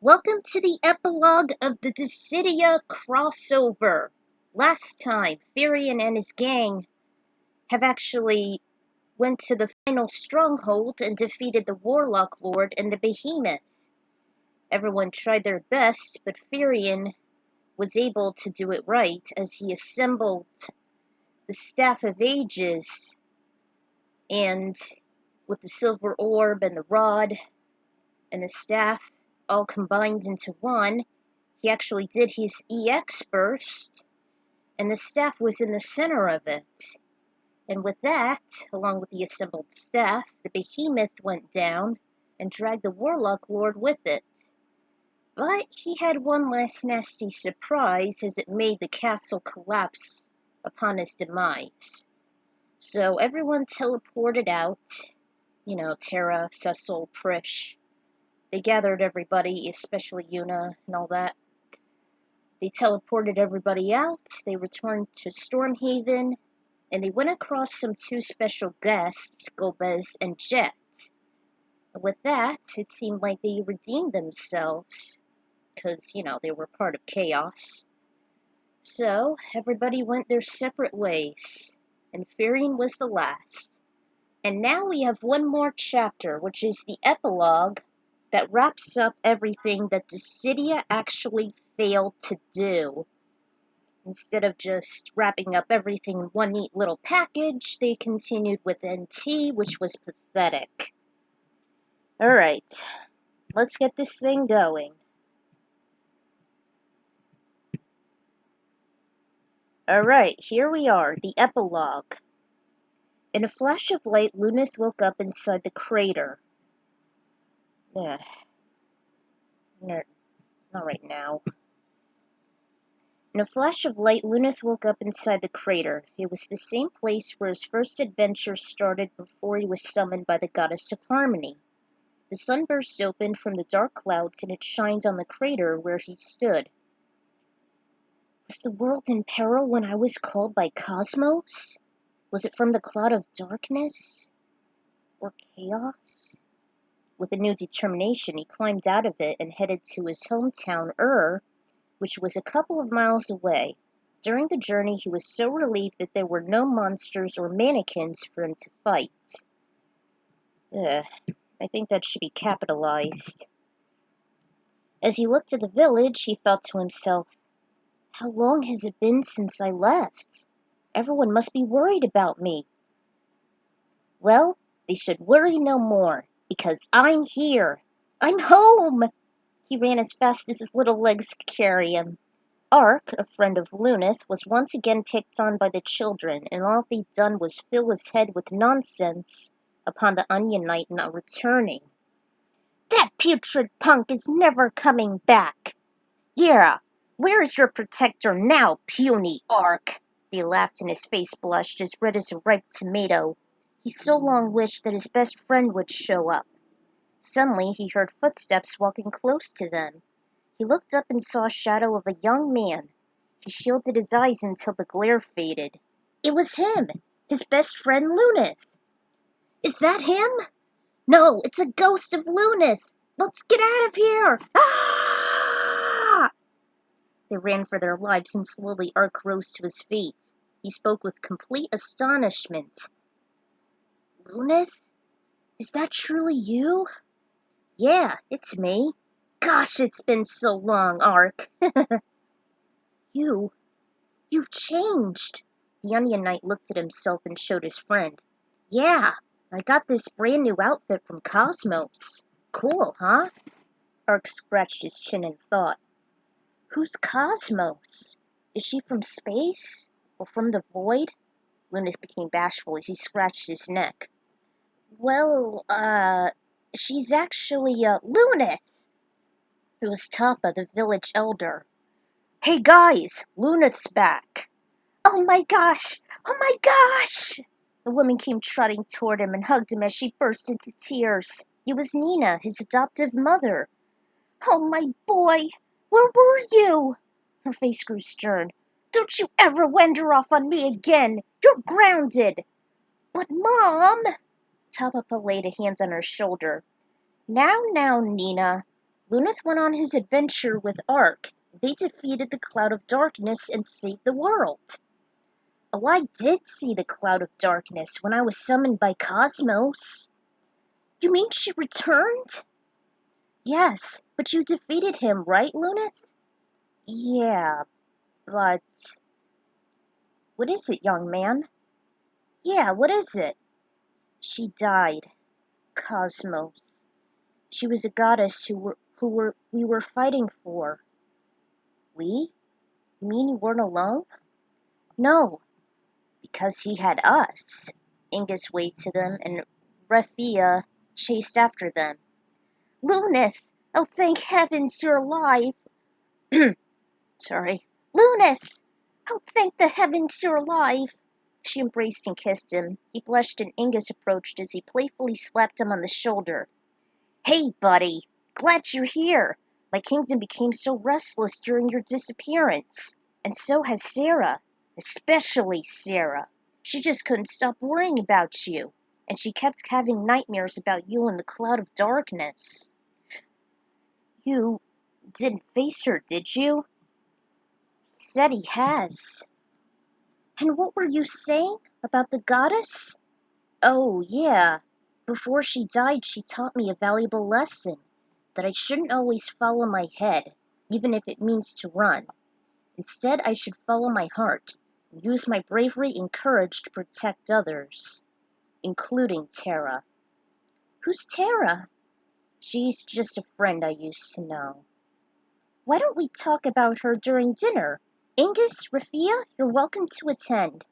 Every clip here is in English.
Welcome to the epilogue of the Dissidia crossover. Last time, Firion and his gang have actually went to the final stronghold and defeated the Warlock Lord and the Behemoth. Everyone tried their best, but Firion was able to do it right as he assembled the Staff of Ages, and with the silver orb and the rod and the staff all combined into one, he actually did his EX burst, and the staff was in the center of it. And with that, along with the assembled staff, the behemoth went down and dragged the Warlock Lord with it. But he had one last nasty surprise as it made the castle collapse upon his demise. So everyone teleported out. Terra, Cecil, Prish. They gathered everybody, especially Yuna and all that. They teleported everybody out, they returned to Stormhaven, and they went across some two special guests, Gomez and Jet. With that, it seemed like they redeemed themselves, because, they were part of chaos. So, everybody went their separate ways, and Firion was the last. And now we have one more chapter, which is the epilogue, that wraps up everything that Dissidia actually failed to do. Instead of just wrapping up everything in one neat little package, they continued with NT, which was pathetic. Alright, let's get this thing going. Alright, here we are, the epilogue. In a flash of light, Luneth woke up inside the crater. Not right now. In a flash of light, Luneth woke up inside the crater. It was the same place where his first adventure started before he was summoned by the goddess of harmony. The sun burst open from the dark clouds, and it shined on the crater where he stood. Was the world in peril when I was called by Cosmos? Was it from the cloud of darkness? Or chaos? With a new determination, he climbed out of it and headed to his hometown, which was a couple of miles away. During the journey, he was so relieved that there were no monsters or mannequins for him to fight. I think that should be capitalized. As he looked at the village, he thought to himself, how long has it been since I left? Everyone must be worried about me. Well, they should worry no more, because I'm here. I'm home! He ran as fast as his little legs could carry him. Ark, a friend of Luneth, was once again picked on by the children, and all they'd done was fill his head with nonsense upon the Onion Knight not returning. That putrid punk is never coming back. Yeah, where is your protector now, puny Ark? He laughed and his face blushed as red as a ripe tomato. He so long wished that his best friend would show up. Suddenly he heard footsteps walking close to them. He looked up and saw a shadow of a young man. He shielded his eyes until the glare faded. It was him, his best friend Luneth. Is that him? No, it's a ghost of Luneth. Let's get out of here! Ah! They ran for their lives, and slowly Ark rose to his feet. He spoke with complete astonishment. Luneth? Is that truly you? Yeah, it's me. Gosh, it's been so long, Ark. You've changed. The Onion Knight looked at himself and showed his friend. Yeah, I got this brand new outfit from Cosmos. Cool, huh? Ark scratched his chin in thought. Who's Cosmos? Is she from space? Or from the void? Luneth became bashful as he scratched his neck. Well, she's actually, Luneth! It was Tapa, the village elder. Hey guys, Luneth's back! Oh my gosh! Oh my gosh! The woman came trotting toward him and hugged him as she burst into tears. It was Nina, his adoptive mother. Oh my boy! Where were you? Her face grew stern. Don't you ever wander off on me again! You're grounded! But Mom! Tapa laid a hand on her shoulder. Now, Nina. Luneth went on his adventure with Ark. They defeated the Cloud of Darkness and saved the world. Oh, I did see the Cloud of Darkness when I was summoned by Cosmos. You mean she returned? Yes, but you defeated him, right, Luneth? Yeah, but... What is it, young man? Yeah, what is it? She died. Cosmos. She was a goddess we were fighting for. We? You mean you weren't alone? No, because he had us. Ingus waved to them, and Raphia chased after them. Luneth! Oh, thank heavens you're alive! Sorry. Luneth! Oh, thank the heavens you're alive! She embraced and kissed him. He blushed and Ingus approached as he playfully slapped him on the shoulder. Hey, buddy! Glad you're here! My kingdom became so restless during your disappearance. And so has Sarah. Especially Sarah. She just couldn't stop worrying about you. And she kept having nightmares about you in the cloud of darkness. You didn't face her, did you? He said he has. And what were you saying about the goddess? Oh, yeah. Before she died, she taught me a valuable lesson. That I shouldn't always follow my head, even if it means to run. Instead, I should follow my heart, and use my bravery and courage to protect others. Including Tara. Who's Tara? She's just a friend I used to know. Why don't we talk about her during dinner? Ingus, Raphia, you're welcome to attend.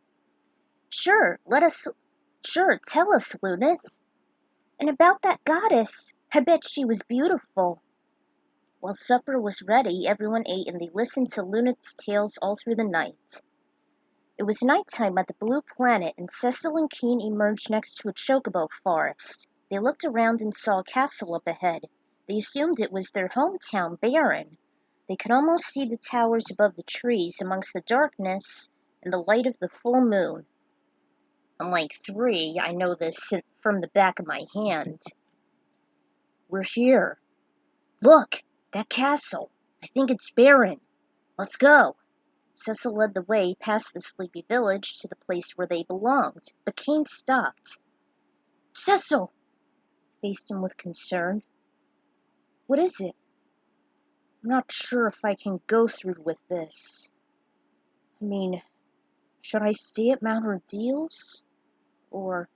Sure, tell us, Luneth. And about that goddess, I bet she was beautiful. While supper was ready, everyone ate and they listened to Luneth's tales all through the night. It was nighttime at the Blue Planet, and Cecil and Keen emerged next to a chocobo forest. They looked around and saw a castle up ahead. They assumed it was their hometown, Baron. They could almost see the towers above the trees amongst the darkness and the light of the full moon. Unlike 3, I know this from the back of my hand. We're here. Look, that castle. I think it's Baron. Let's go. Cecil led the way past the sleepy village to the place where they belonged, but Kane stopped. Cecil! Faced him with concern. What is it? I'm not sure if I can go through with this. I mean, should I stay at Mount Ordeals? Or...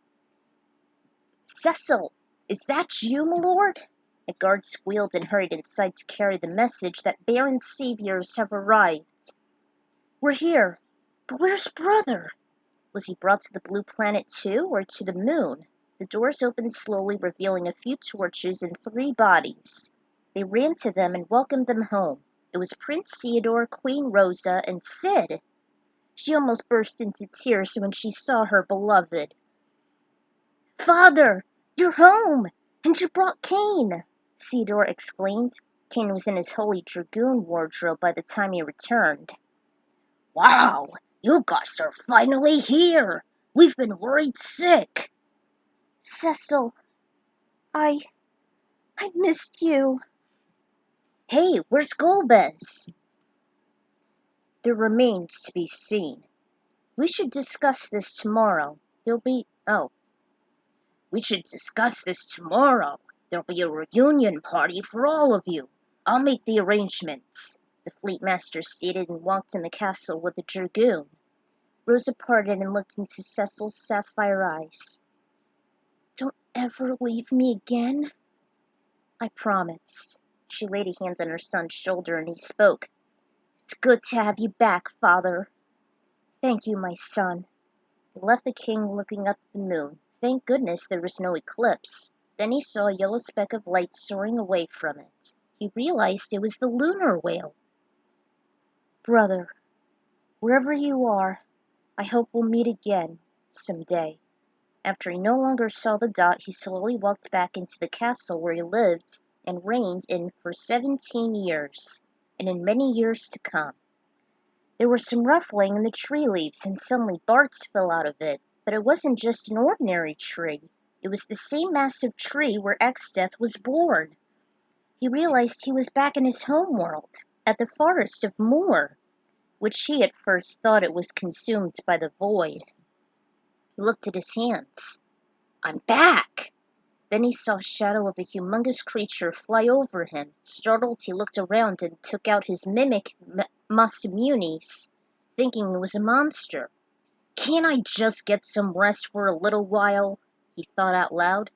Cecil! Is that you, my lord? A guard squealed and hurried inside to carry the message that Baron's saviors have arrived. We're here, but where's brother? Was he brought to the Blue Planet too, or to the moon? The doors opened slowly, revealing a few torches and 3 bodies. They ran to them and welcomed them home. It was Prince Theodore, Queen Rosa, and Sid. She almost burst into tears when she saw her beloved. Father, you're home, and you brought Kane, Theodore exclaimed. Kane was in his Holy Dragoon wardrobe by the time he returned. Wow, you guys are finally here. We've been worried sick. Cecil, I missed you. Hey, where's Golbez? There remains to be seen. We should discuss this tomorrow. We should discuss this tomorrow. There'll be a reunion party for all of you. I'll make the arrangements, the fleet master stated and walked in the castle with the dragoon. Rosa parted and looked into Cecil's sapphire eyes. Don't ever leave me again. I promise. She laid a hand on her son's shoulder and he spoke. It's good to have you back, Father. Thank you, my son. He left the king looking up at the moon. Thank goodness there was no eclipse. Then he saw a yellow speck of light soaring away from it. He realized it was the lunar whale. Brother, wherever you are, I hope we'll meet again someday. After he no longer saw the dot, he slowly walked back into the castle where he lived and reigned in for 17 years, and in many years to come. There was some ruffling in the tree leaves, and suddenly Bart's fell out of it, but it wasn't just an ordinary tree. It was the same massive tree where Exdeath was born. he realized he was back in his homeworld, at the Forest of Moor, which he at first thought it was consumed by the void. He looked at his hands. "I'm back!" Then he saw a shadow of a humongous creature fly over him. Startled, he looked around and took out his mimic Masamunes, thinking it was a monster. "Can't I just get some rest for a little while?" he thought out loud.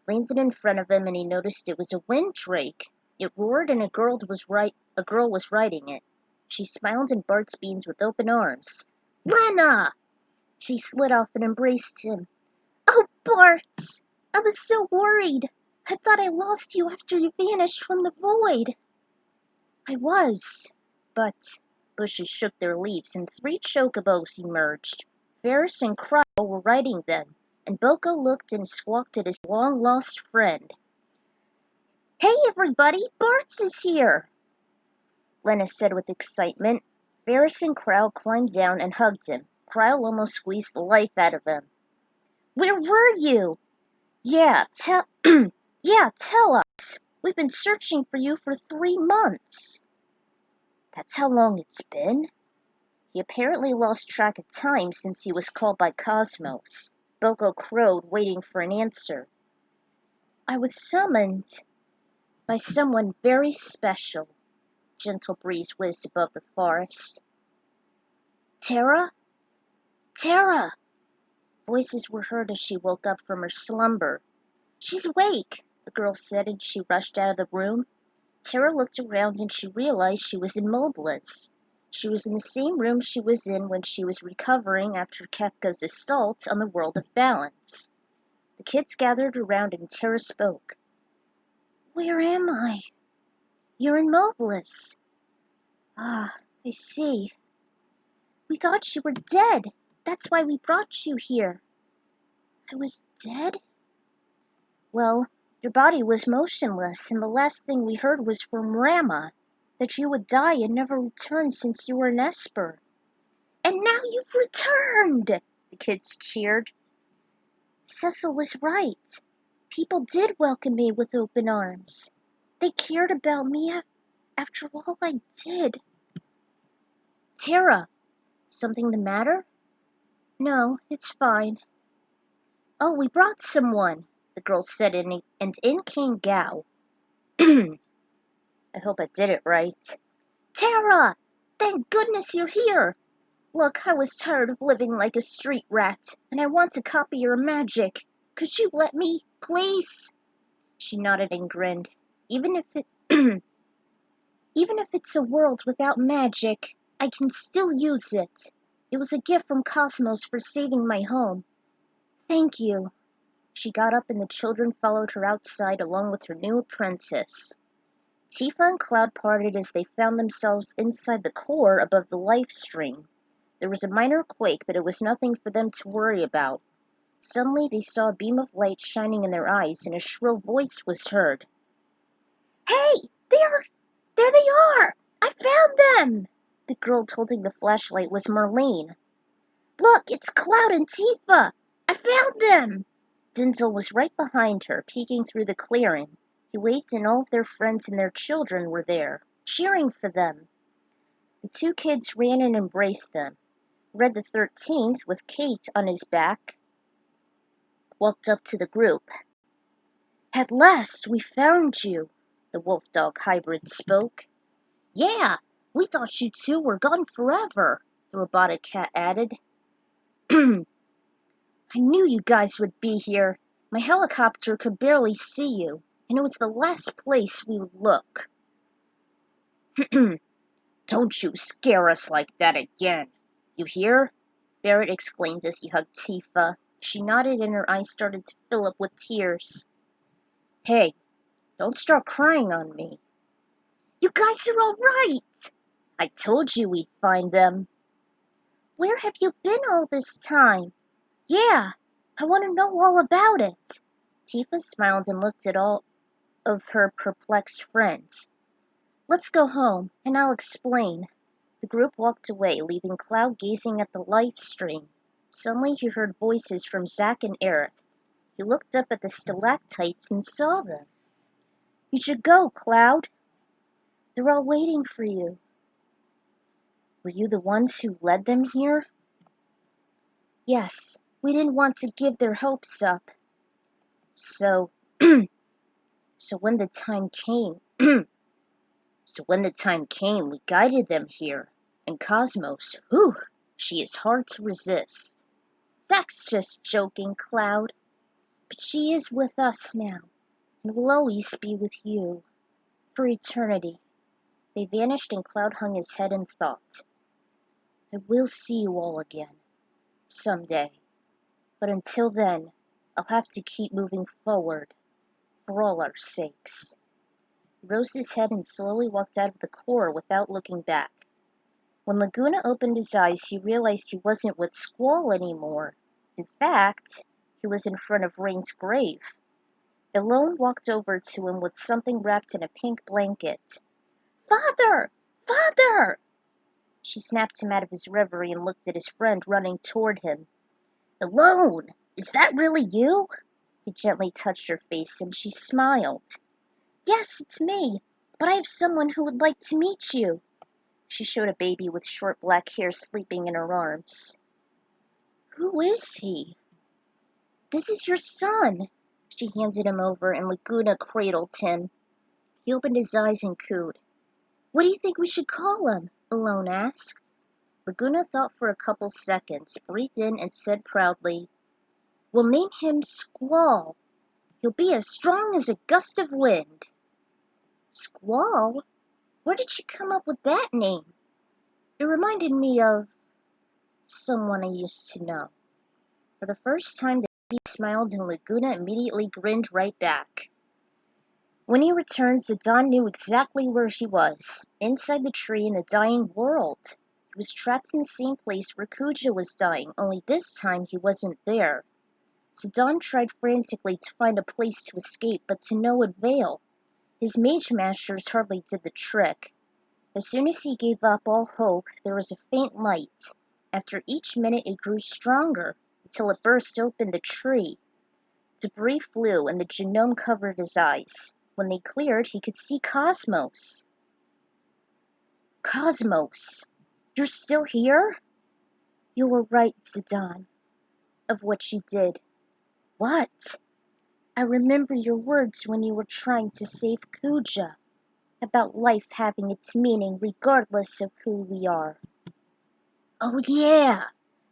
Landed in front of him and he noticed it was a wind drake. It roared and a girl was riding it. She smiled and Bart's beams with open arms. "Lena!" She slid off and embraced him. "Oh, Bart! I was so worried. I thought I lost you after you vanished from the void." "I was, but..." Bushes shook their leaves and 3 chocobos emerged. Ferris and Cryle were riding them, and Boko looked and squawked at his long-lost friend. "Hey, everybody! Bart's is here!" Lena said with excitement. Ferris and Cryle climbed down and hugged him. Cryle almost squeezed the life out of him. "Where were you?" Yeah, tell us. We've been searching for you for 3 months." "That's how long it's been?" He apparently lost track of time since he was called by Cosmos. Boko crowed, waiting for an answer. "I was summoned by someone very special." Gentle breeze whizzed above the forest. "Terra? Terra!" Voices were heard as she woke up from her slumber. "She's awake," the girl said, and she rushed out of the room. Terra looked around and she realized she was in Mobliss. She was in the same room she was in when she was recovering after Kefka's assault on the world of balance. The kids gathered around and Terra spoke. "Where am I?" "You're in Mobliss." "Ah, I see. We thought you were dead. That's why we brought you here." "I was dead?" "Well, your body was motionless, and the last thing we heard was from Rama, that you would die and never return since you were an Esper." "And now you've returned!" the kids cheered. "Cecil was right. People did welcome me with open arms. They cared about me after all I did." "Terra, something the matter?" "No, it's fine." "Oh, we brought someone," the girl said, and in came Gao. I hope I did it right. "Terra! Thank goodness you're here! Look, I was tired of living like a street rat, and I want to copy your magic. Could you let me, please?" She nodded and grinned. Even if it's a world without magic, I can still use it. It was a gift from Cosmos for saving my home. Thank you." She got up and the children followed her outside along with her new apprentice. Tifa and Cloud parted as they found themselves inside the core above the life stream. There was a minor quake, but it was nothing for them to worry about. Suddenly they saw a beam of light shining in their eyes, and a shrill voice was heard. "Hey! There they are! I found them!" The girl holding the flashlight was Marlene. "Look, it's Cloud and Tifa! I found them!" Denzel was right behind her, peeking through the clearing. He waved and all of their friends and their children were there, cheering for them. The 2 kids ran and embraced them. Red the 13th, with Kate on his back, walked up to the group. "At last, we found you," the wolf-dog hybrid spoke. "Yeah, we thought you 2 were gone forever," the robotic cat added. "I knew you guys would be here. My helicopter could barely see you, and it was the last place we would look." "Don't you scare us like that again. You hear?" Barrett exclaimed as he hugged Tifa. She nodded and her eyes started to fill up with tears. "Hey, don't start crying on me." "You guys are all right!" "I told you we'd find them." "Where have you been all this time?" "Yeah, I want to know all about it." Tifa smiled and looked at all of her perplexed friends. "Let's go home, and I'll explain." The group walked away, leaving Cloud gazing at the live stream. Suddenly he heard voices from Zack and Aerith. He looked up at the stalactites and saw them. You should go, Cloud. They're all waiting for you. Were you the ones who led them here? Yes, we didn't want to give their hopes up. So, so when the time came, we guided them here. And Cosmos, whew, she is hard to resist. Zach's just joking, Cloud. But she is with us now, and will always be with you. For eternity. They vanished and Cloud hung his head in thought. I will see you all again. Someday. But until then, I'll have to keep moving forward. For all our sakes. He rose his head and slowly walked out of the core without looking back. When Laguna opened his eyes, he realized he wasn't with Squall anymore. In fact, he was in front of Rain's grave. Elone walked over to him with something wrapped in a pink blanket. Father! Father! She snapped him out of his reverie and looked at his friend running toward him. Elone! Is that really you? He gently touched her face and she smiled. Yes, it's me, but I have someone who would like to meet you. She showed a baby with short black hair sleeping in her arms. Who is he? This is your son. She handed him over and Laguna cradled him. He opened his eyes and cooed. What do you think we should call him? Elone asked. Laguna thought for a couple seconds, breathed in and said proudly, We'll name him Squall. He'll be as strong as a gust of wind. Squall? Where did she come up with that name? It reminded me of someone I used to know. For the first time, the baby smiled and Laguna immediately grinned right back. When he returned, Zidane knew exactly where he was, inside the tree in the dying world. He was trapped in the same place where Kuja was dying, only this time he wasn't there. Zidane tried frantically to find a place to escape, but to no avail. His mage masters hardly did the trick. As soon as he gave up all hope, there was a faint light. After each minute it grew stronger, until it burst open the tree. Debris flew and the genome covered his eyes. When they cleared, he could see Cosmos. Cosmos, you're still here? You were right, Zidane, of what you did. What? I remember your words when you were trying to save Kuja, about life having its meaning regardless of who we are. Oh yeah,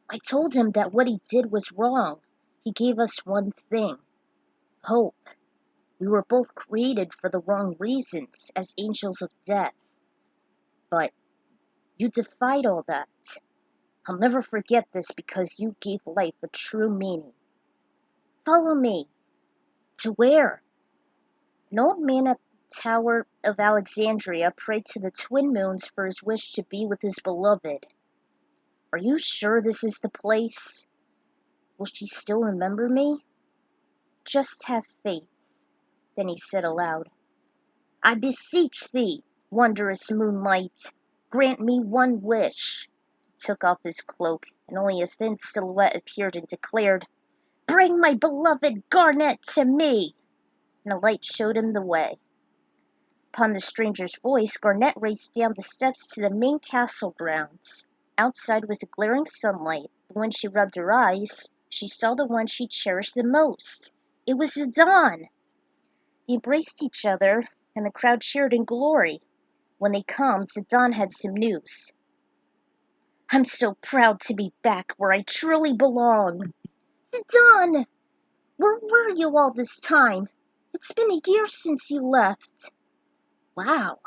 I told him that what he did was wrong. He gave us one thing, hope. We were both created for the wrong reasons, as angels of death. But you defied all that. I'll never forget this because you gave life a true meaning. Follow me. To where? An old man at the Tower of Alexandria prayed to the twin moons for his wish to be with his beloved. Are you sure this is the place? Will she still remember me? Just have faith. Then he said aloud, I beseech thee, wondrous moonlight, grant me one wish. He took off his cloak, and only a thin silhouette appeared and declared, Bring my beloved Garnet to me! And a light showed him the way. Upon the stranger's voice, Garnet raced down the steps to the main castle grounds. Outside was a glaring sunlight, but when she rubbed her eyes, she saw the one she cherished the most. It was Zidane! They embraced each other, and the crowd cheered in glory. When they calmed, Zidane had some news. I'm so proud to be back where I truly belong. Zidane! Where were you all this time? It's been a year since you left. Wow,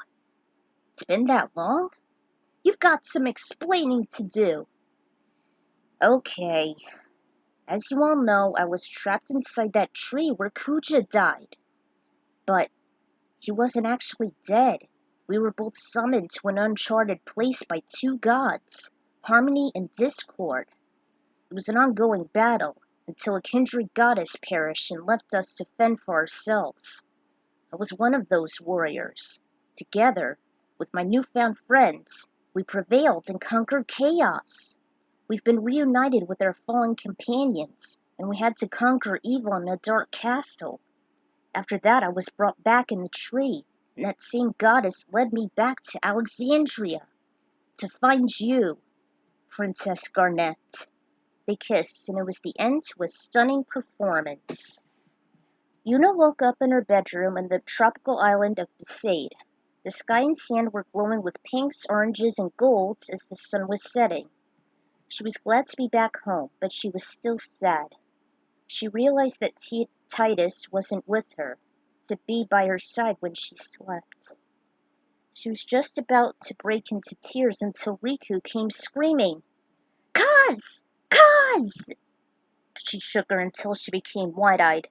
it's been that long? You've got some explaining to do. Okay. As you all know, I was trapped inside that tree where Kuja died. But he wasn't actually dead. We were both summoned to an uncharted place by two gods, Harmony and Discord. It was an ongoing battle, until a kindred goddess perished and left us to fend for ourselves. I was one of those warriors. Together, with my newfound friends, we prevailed and conquered chaos. We've been reunited with our fallen companions, and we had to conquer evil in a dark castle. After that I was brought back in the tree, and that same goddess led me back to Alexandria to find you, Princess Garnet." They kissed, and it was the end to a stunning performance. Yuna woke up in her bedroom on the tropical island of Besaid. The sky and sand were glowing with pinks, oranges, and golds as the sun was setting. She was glad to be back home, but she was still sad. She realized that Titus wasn't with her, to be by her side when she slept. She was just about to break into tears until Riku came screaming, "Kaz! Kaz!" She shook her until she became wide-eyed.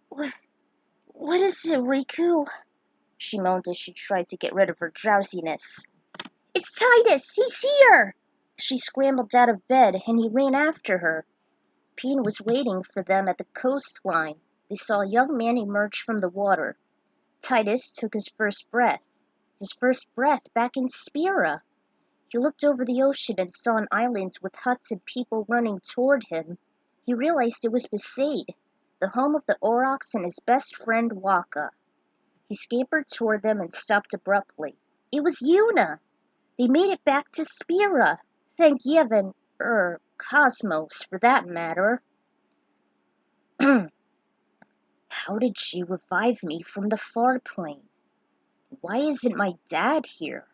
What is it, Riku?" she moaned as she tried to get rid of her drowsiness. "It's Titus! He's here!" She scrambled out of bed, and he ran after her. Pine was waiting for them at the coastline. They saw a young man emerge from the water. Titus took his first breath back in Spira. He looked over the ocean and saw an island with huts and people running toward him. He realized it was Besaid, the home of the Aurochs and his best friend Waka. He scampered toward them and stopped abruptly. It was Yuna! They made it back to Spira! Thank Yevon, Cosmos, for that matter. How did she revive me from the far plane? Why isn't my dad here?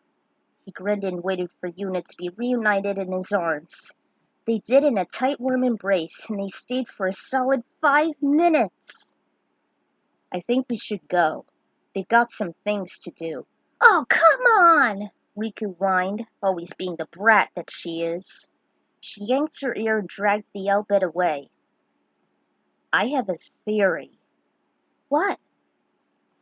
He grinned and waited for Yuna to be reunited in his arms. They did in a tight warm embrace, and they stayed for a solid 5 minutes. "I think we should go. They've got some things to do." "Oh, come on!" Riku whined, always being the brat that she is. She yanked her ear and dragged the Elbet away. "I have a theory." "What?"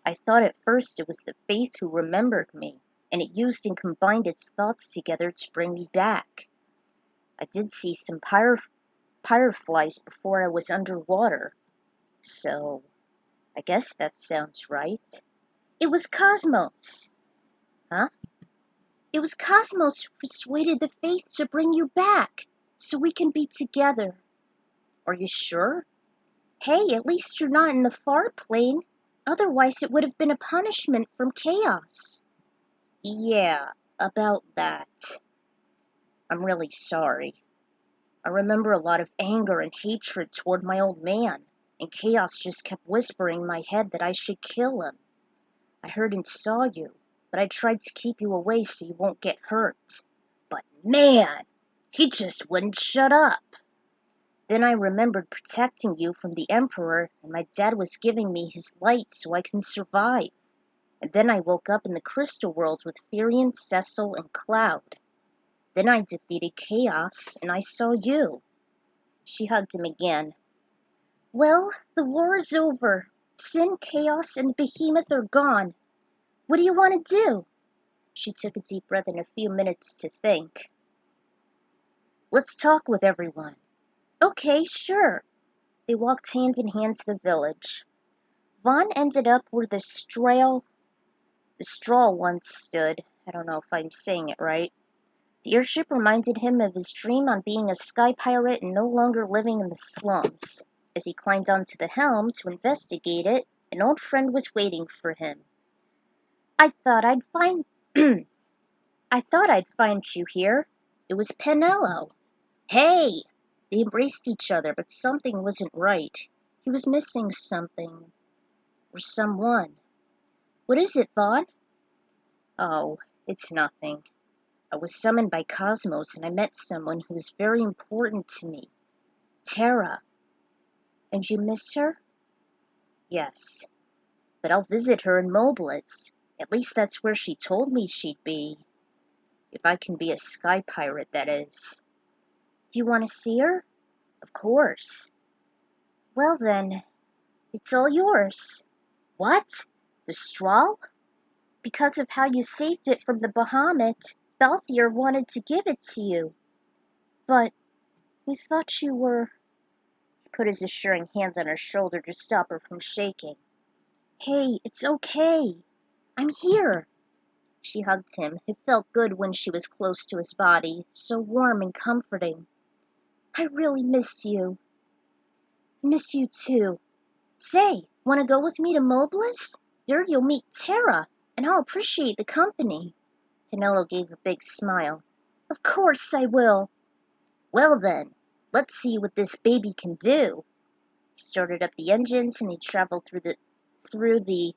"I thought at first it was the Faith who remembered me, and it used and combined its thoughts together to bring me back. I did see some pyroflies before I was underwater. So, I guess that sounds right." "It was Cosmos." "Huh?" "It was Cosmos who persuaded the Faith to bring you back, so we can be together." "Are you sure?" "Hey, at least you're not in the far plane. Otherwise it would have been a punishment from Chaos." "Yeah, about that. I'm really sorry. I remember a lot of anger and hatred toward my old man, and Chaos just kept whispering in my head that I should kill him. I heard and saw you, but I tried to keep you away so you won't get hurt. But man, he just wouldn't shut up. Then I remembered protecting you from the Emperor, and my dad was giving me his light so I can survive. And then I woke up in the Crystal World with Firion, Cecil, and Cloud. Then I defeated Chaos, and I saw you." She hugged him again. "Well, the war is over. Sin, Chaos, and the Behemoth are gone. What do you want to do?" She took a deep breath and a few minutes to think. "Let's talk with everyone." "Okay, sure." They walked hand in hand to the village. Vaughn ended up where the straw once stood. I don't know if I'm saying it right. The airship reminded him of his dream on being a sky pirate and no longer living in the slums. As he climbed onto the helm to investigate it, an old friend was waiting for him. I thought I'd find you here. It was Penello." "Hey!" They embraced each other, but something wasn't right. He was missing something. Or someone. "What is it, Vaughn?" "Oh, it's nothing. I was summoned by Cosmos and I met someone who was very important to me. Terra." "And you miss her?" "Yes. But I'll visit her in Mobliz. At least that's where she told me she'd be. If I can be a sky pirate, that is." "Do you want to see her?" "Of course." "Well then, it's all yours." "What? The straw?" "Because of how you saved it from the Bahamut, Balthier wanted to give it to you. But we thought you were..." He put his assuring hand on her shoulder to stop her from shaking. "Hey, it's okay. I'm here." She hugged him. It felt good when she was close to his body, so warm and comforting. "I really miss you." "I miss you too. Say, Want to go with me to Mobliss? There you'll meet Tara, and I'll appreciate the company. Canelo gave a big smile. Of course I will. Well then, let's see what this baby can do. He started up the engines and he traveled through the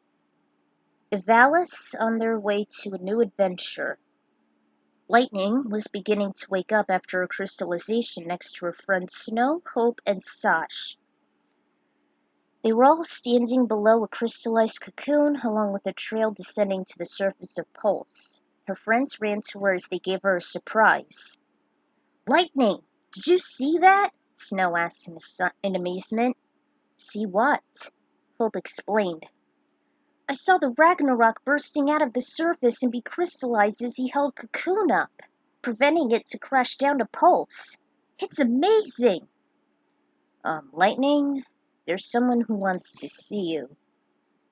Evalis on their way to a new adventure. Lightning was beginning to wake up after her crystallization next to her friends Snow, Hope, and Sash. They were all standing below a crystallized cocoon along with a trail descending to the surface of Pulse. Her friends ran to her as they gave her a surprise. Lightning! Did you see that? Snow asked in amazement. See what? Hope explained. I saw the Ragnarok bursting out of the surface and be crystallized as he held Cocoon up, preventing it to crash down to Pulse. It's amazing! Lightning, there's someone who wants to see you.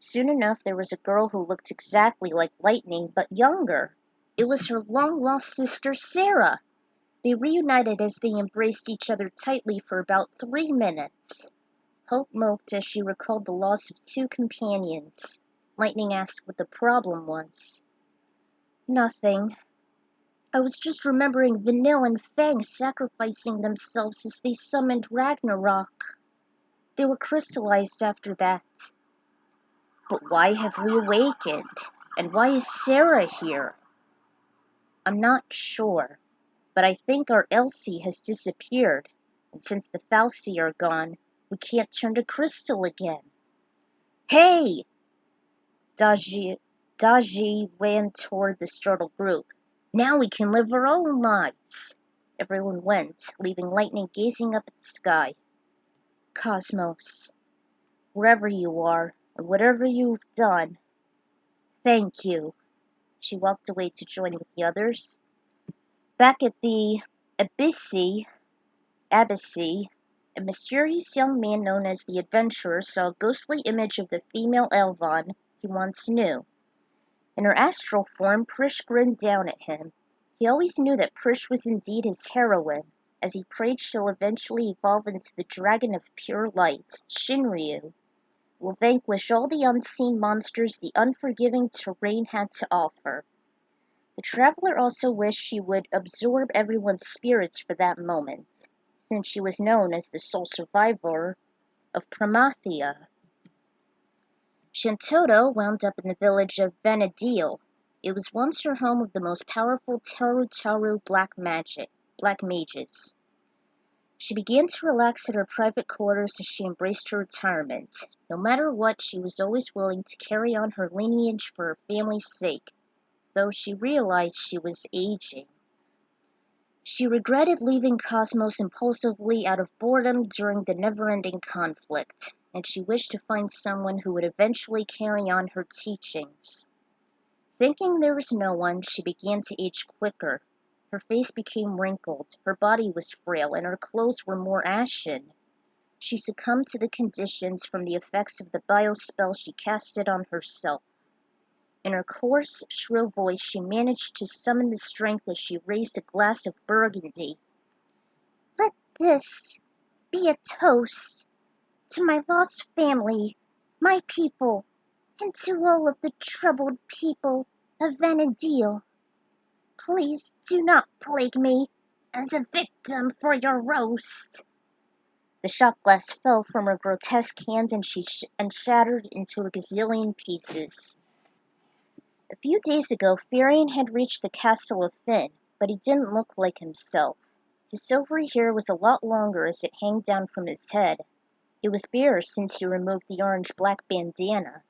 Soon enough, there was a girl who looked exactly like Lightning, but younger. It was her long-lost sister, Sarah. They reunited as they embraced each other tightly for about 3 minutes. Hope moped as she recalled the loss of 2 companions. Lightning asked what the problem was. Nothing. I was just remembering Vanille and Fang sacrificing themselves as they summoned Ragnarok. They were crystallized after that. But why have we awakened? And why is Sarah here? I'm not sure, but I think our Elsie has disappeared, and since the Falsi are gone, we can't turn to crystal again. Hey! Daji ran toward the startled group. Now we can live our own lives. Everyone went, leaving Lightning gazing up at the sky. Cosmos, wherever you are, and whatever you've done, thank you. She walked away to join with the others. Back at the Abyssy, a mysterious young man known as the Adventurer saw a ghostly image of the female Elvon he once knew. In her astral form, Prish grinned down at him. He always knew that Prish was indeed his heroine, as he prayed she'll eventually evolve into the Dragon of Pure Light, Shinryu, will vanquish all the unseen monsters the unforgiving terrain had to offer. The traveler also wished she would absorb everyone's spirits for that moment, since she was known as the sole survivor of Pramathia. Shintoto wound up in the village of Vanadil. It was once her home of the most powerful Taru black mages. She began to relax at her private quarters as she embraced her retirement. No matter what, she was always willing to carry on her lineage for her family's sake, though she realized she was aging. She regretted leaving Cosmos impulsively out of boredom during the never-ending conflict, and she wished to find someone who would eventually carry on her teachings. Thinking there was no one, she began to age quicker. Her face became wrinkled, her body was frail, and her clothes were more ashen. She succumbed to the conditions from the effects of the biospell she casted on herself. In her coarse, shrill voice, she managed to summon the strength as she raised a glass of burgundy. Let this be a toast to my lost family, my people, and to all of the troubled people of Vanadil. Please do not plague me as a victim for your roast. The shot glass fell from her grotesque hand and shattered into a gazillion pieces. A few days ago, Firion had reached the castle of Finn, but he didn't look like himself. His silvery hair was a lot longer as it hung down from his head. It was bare since he removed the orange-black bandana.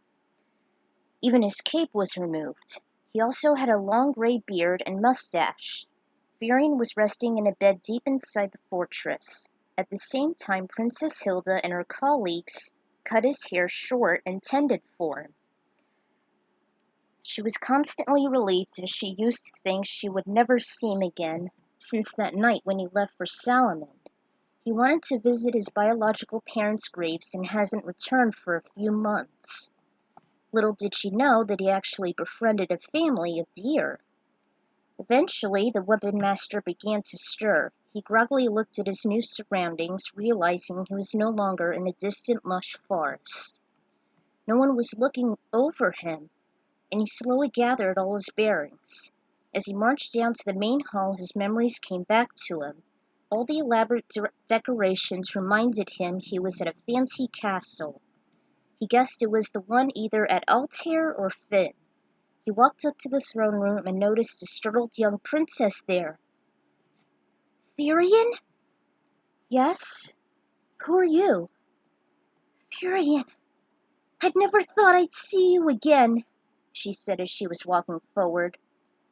Even his cape was removed. He also had a long gray beard and mustache. Firion was resting in a bed deep inside the fortress. At the same time, Princess Hilda and her colleagues cut his hair short and tended for him. She was constantly relieved as she used to think she would never see him again since that night when he left for Salamand. He wanted to visit his biological parents' graves and hasn't returned for a few months. Little did she know that he actually befriended a family of deer. Eventually, the weapon master began to stir. He groggily looked at his new surroundings, realizing he was no longer in a distant, lush forest. No one was looking over him, and he slowly gathered all his bearings. As he marched down to the main hall, his memories came back to him. All the elaborate decorations reminded him he was at a fancy castle. He guessed it was the one either at Altair or Finn. He walked up to the throne room and noticed a startled young princess there. Firion? Yes? Who are you? Firion, I'd never thought I'd see you again, she said as she was walking forward.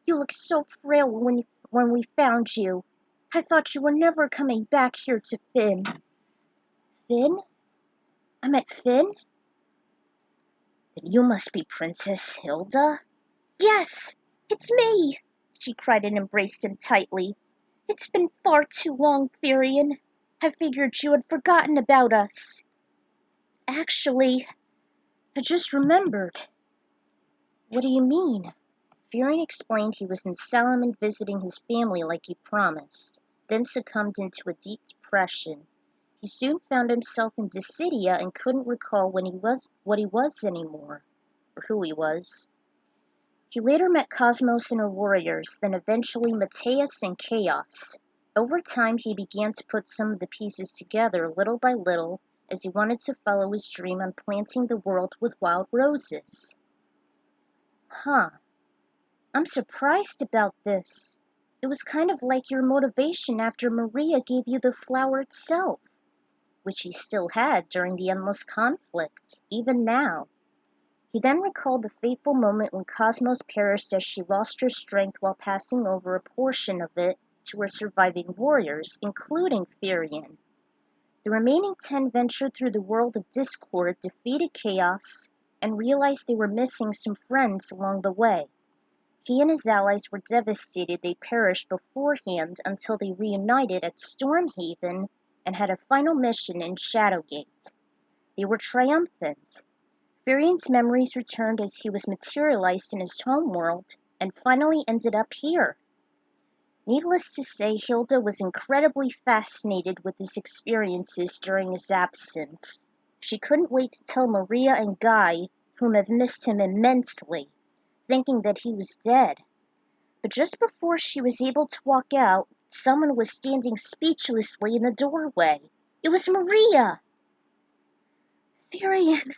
You look so frail when we found you. I thought you were never coming back here to Finn. Finn? I met Finn? Then you must be Princess Hilda? Yes, it's me, she cried and embraced him tightly. It's been far too long, Firion. I figured you had forgotten about us. Actually, I just remembered. What do you mean? Firion explained he was in Salaman visiting his family like he promised, then succumbed into a deep depression. He soon found himself in Dissidia and couldn't recall what he was anymore, or who he was. He later met Cosmos and her warriors, then eventually Mateus and Chaos. Over time, he began to put some of the pieces together little by little, as he wanted to follow his dream on planting the world with wild roses. Huh. I'm surprised about this. It was kind of like your motivation after Maria gave you the flower itself, which he still had during the endless conflict, even now. He then recalled the fateful moment when Cosmos perished as she lost her strength while passing over a portion of it to her surviving warriors, including Firion. The remaining 10 ventured through the world of discord, defeated Chaos, and realized they were missing some friends along the way. He and his allies were devastated they perished beforehand until they reunited at Stormhaven and had a final mission in Shadowgate. They were triumphant. Firion's memories returned as he was materialized in his homeworld and finally ended up here. Needless to say, Hilda was incredibly fascinated with his experiences during his absence. She couldn't wait to tell Maria and Guy, whom have missed him immensely, thinking that he was dead. But just before she was able to walk out, someone was standing speechlessly in the doorway. It was Maria! Firion,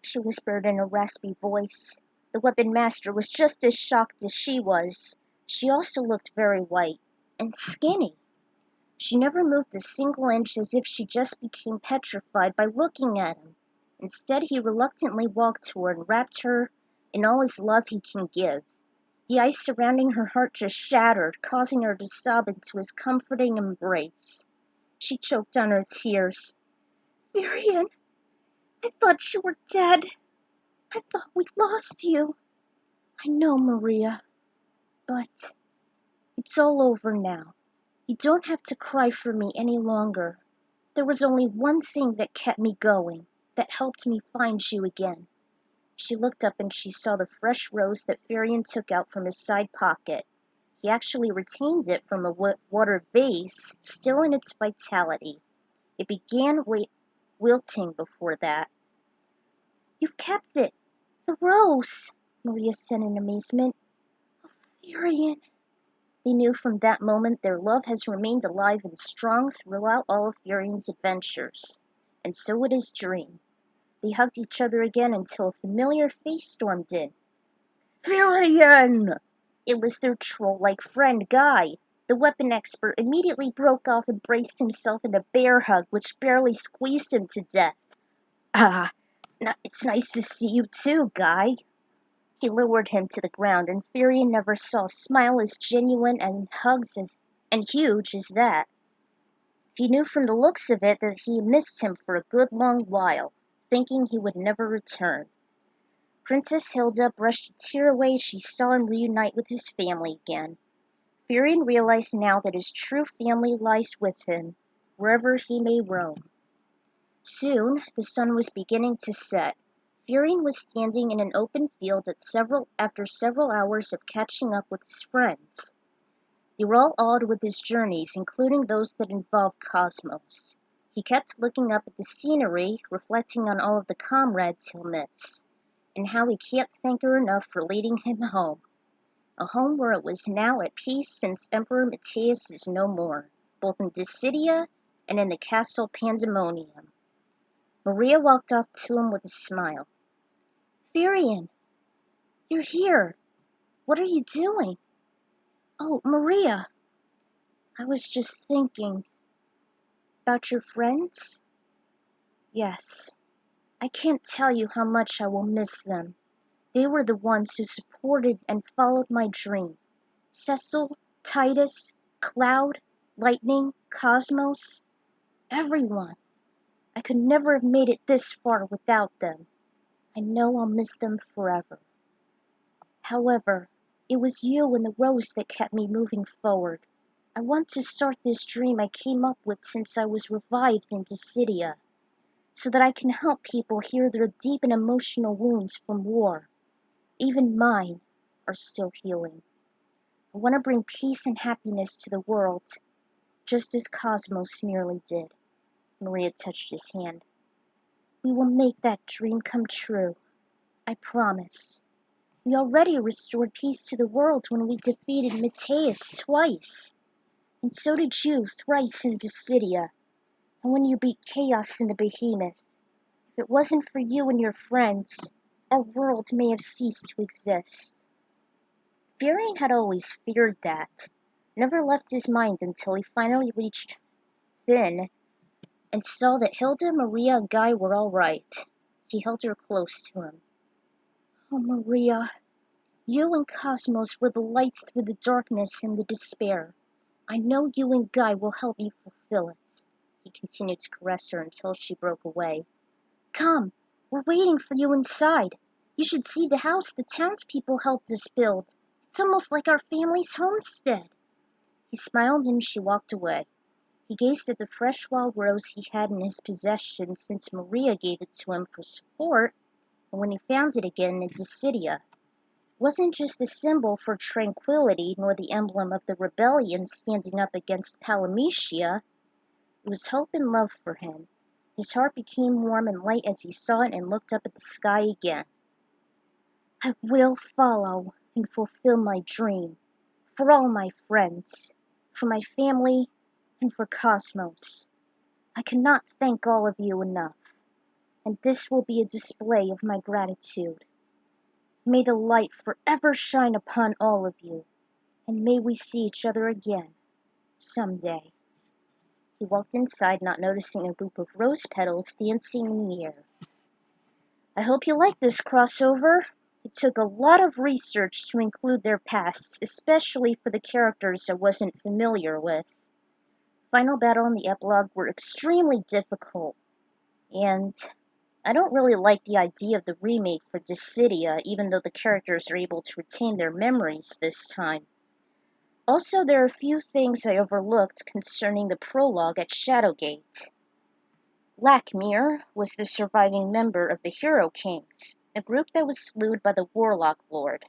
she whispered in a raspy voice. The weapon master was just as shocked as she was. She also looked very white and skinny. She never moved a single inch, as if she just became petrified by looking at him. Instead, he reluctantly walked to her and wrapped her in all his love he can give. The ice surrounding her heart just shattered, causing her to sob into his comforting embrace. She choked on her tears. Firion, I thought you were dead. I thought we'd lost you. I know, Maria, but it's all over now. You don't have to cry for me any longer. There was only one thing that kept me going, that helped me find you again. She looked up and she saw the fresh rose that Firion took out from his side pocket. He actually retained it from a water vase, still in its vitality. It began wilting before that. You've kept it! The rose! Maria said in amazement. Oh, Firion! They knew from that moment their love has remained alive and strong throughout all of Firion's adventures. And so would his dream. They hugged each other again until a familiar face stormed in. Firion! It was their troll-like friend, Guy. The weapon expert immediately broke off and braced himself in a bear hug which barely squeezed him to death. It's nice to see you too, Guy. He lowered him to the ground, and Firion never saw a smile as genuine and huge as that. He knew from the looks of it that he missed him for a good long while, thinking he would never return. Princess Hilda brushed a tear away as she saw him reunite with his family again. Firion realized now that his true family lies with him, wherever he may roam. Soon, the sun was beginning to set. Firion was standing in an open field after several hours of catching up with his friends. They were all awed with his journeys, including those that involved Cosmos. He kept looking up at the scenery, reflecting on all of the comrades he'll miss, and how he can't thank her enough for leading him home. A home where it was now at peace since Emperor Matthias is no more, both in Dissidia and in the castle Pandemonium. Maria walked up to him with a smile. Firion, you're here. What are you doing? Oh, Maria, I was just thinking. About your friends? Yes. I can't tell you how much I will miss them. They were the ones who supported and followed my dream. Cecil, Titus, Cloud, Lightning, Cosmos, everyone. I could never have made it this far without them. I know I'll miss them forever. However, it was you and the rose that kept me moving forward. I want to start this dream I came up with since I was revived in Dissidia, so that I can help people heal their deep and emotional wounds from war. Even mine are still healing. I want to bring peace and happiness to the world, just as Cosmos nearly did. Maria touched his hand. We will make that dream come true. I promise. We already restored peace to the world when we defeated Matthias twice. And so did you thrice in Dissidia, and when you beat Chaos in the Behemoth. If it wasn't for you and your friends, our world may have ceased to exist. Firion had always feared that, never left his mind until he finally reached Finn and saw that Hilda, Maria, and Guy were all right. He held her close to him. Oh, Maria, you and Cosmos were the lights through the darkness and the despair. I know you and Guy will help you fulfill it. He continued to caress her until she broke away. Come, we're waiting for you inside. You should see the house the townspeople helped us build. It's almost like our family's homestead. He smiled and she walked away. He gazed at the fresh wild rose he had in his possession since Maria gave it to him for support, and when he found it again in Dissidia. It wasn't just the symbol for tranquility nor the emblem of the rebellion standing up against Palamecia. It was hope and love for him. His heart became warm and light as he saw it and looked up at the sky again. I will follow and fulfill my dream, for all my friends, for my family, and for Cosmos. I cannot thank all of you enough, and this will be a display of my gratitude. May the light forever shine upon all of you, and may we see each other again, someday. He walked inside, not noticing a group of rose petals dancing in the air. I hope you like this crossover. It took a lot of research to include their pasts, especially for the characters I wasn't familiar with. Final battle and the epilogue were extremely difficult, and I don't really like the idea of the remake for Dissidia, even though the characters are able to retain their memories this time. Also, there are a few things I overlooked concerning the prologue at Shadowgate. Lakmir was the surviving member of the Hero Kings, a group that was slewed by the Warlock Lord.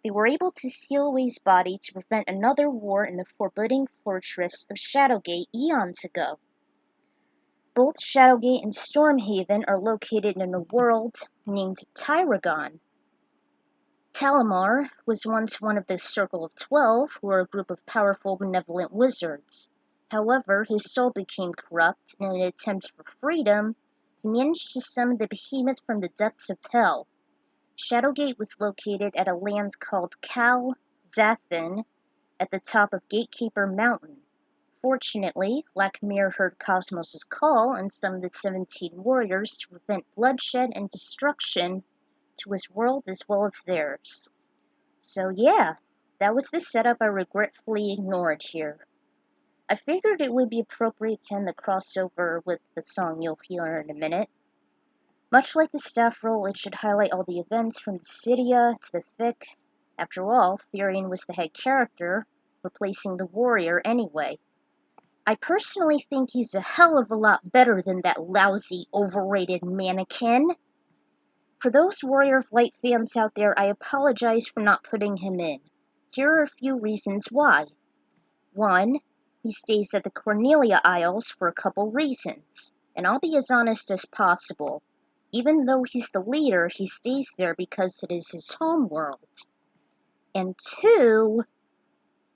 They were able to steal away his body to prevent another war in the forbidding fortress of Shadowgate eons ago. Both Shadowgate and Stormhaven are located in a world named Tyragon. Talamar was once one of the Circle of 12, who were a group of powerful, benevolent wizards. However, his soul became corrupt, and in an attempt for freedom, he managed to summon the behemoth from the depths of hell. Shadowgate was located at a land called Kal Zathan at the top of Gatekeeper Mountain. Fortunately, Lakmir heard Cosmos' call and summoned the 17 warriors to prevent bloodshed and destruction to his world as well as theirs. So yeah, that was the setup I regretfully ignored here. I figured it would be appropriate to end the crossover with the song you'll hear in a minute. Much like the staff roll, it should highlight all the events from Dissidia to the fic. After all, Firion was the head character, replacing the warrior anyway. I personally think he's a hell of a lot better than that lousy, overrated mannequin. For those Warrior of Light fans out there, I apologize for not putting him in. Here are a few reasons why. 1. he stays at the Cornelia Isles for a couple reasons, and I'll be as honest as possible. Even though he's the leader, he stays there because it is his home world. And two,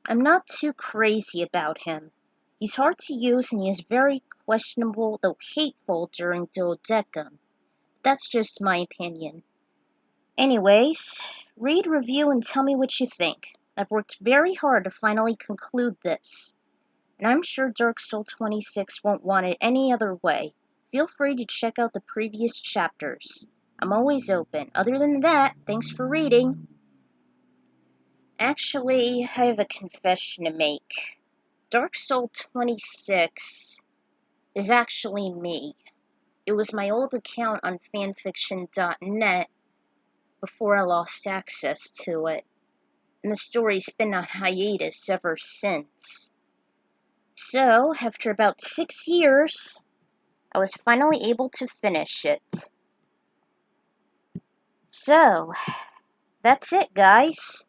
I'm not too crazy about him. He's hard to use and he is very questionable, though hateful, during Duodecim. That's just my opinion. Anyways, read, review, and tell me what you think. I've worked very hard to finally conclude this, and I'm sure Dark Soul 26 won't want it any other way. Feel free to check out the previous chapters. I'm always open. Other than that, thanks for reading. Actually, I have a confession to make. Dark Soul 26 is actually me. It was my old account on fanfiction.net before I lost access to it, and the story's been on hiatus ever since. So, after about 6 years, I was finally able to finish it. So, that's it, guys.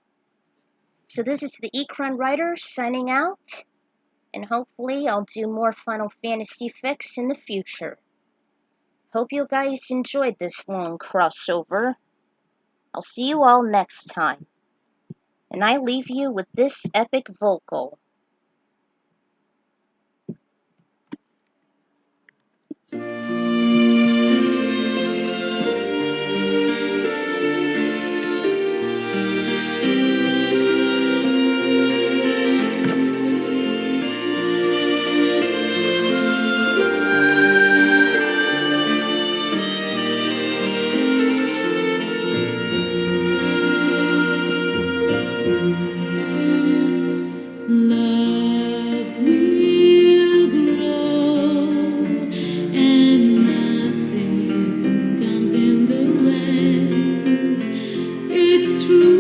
So this is the Ekron Writer signing out, and hopefully I'll do more Final Fantasy fics in the future. Hope you guys enjoyed this long crossover. I'll see you all next time. And I leave you with this epic vocal. Love will grow, and nothing comes in the way. It's true.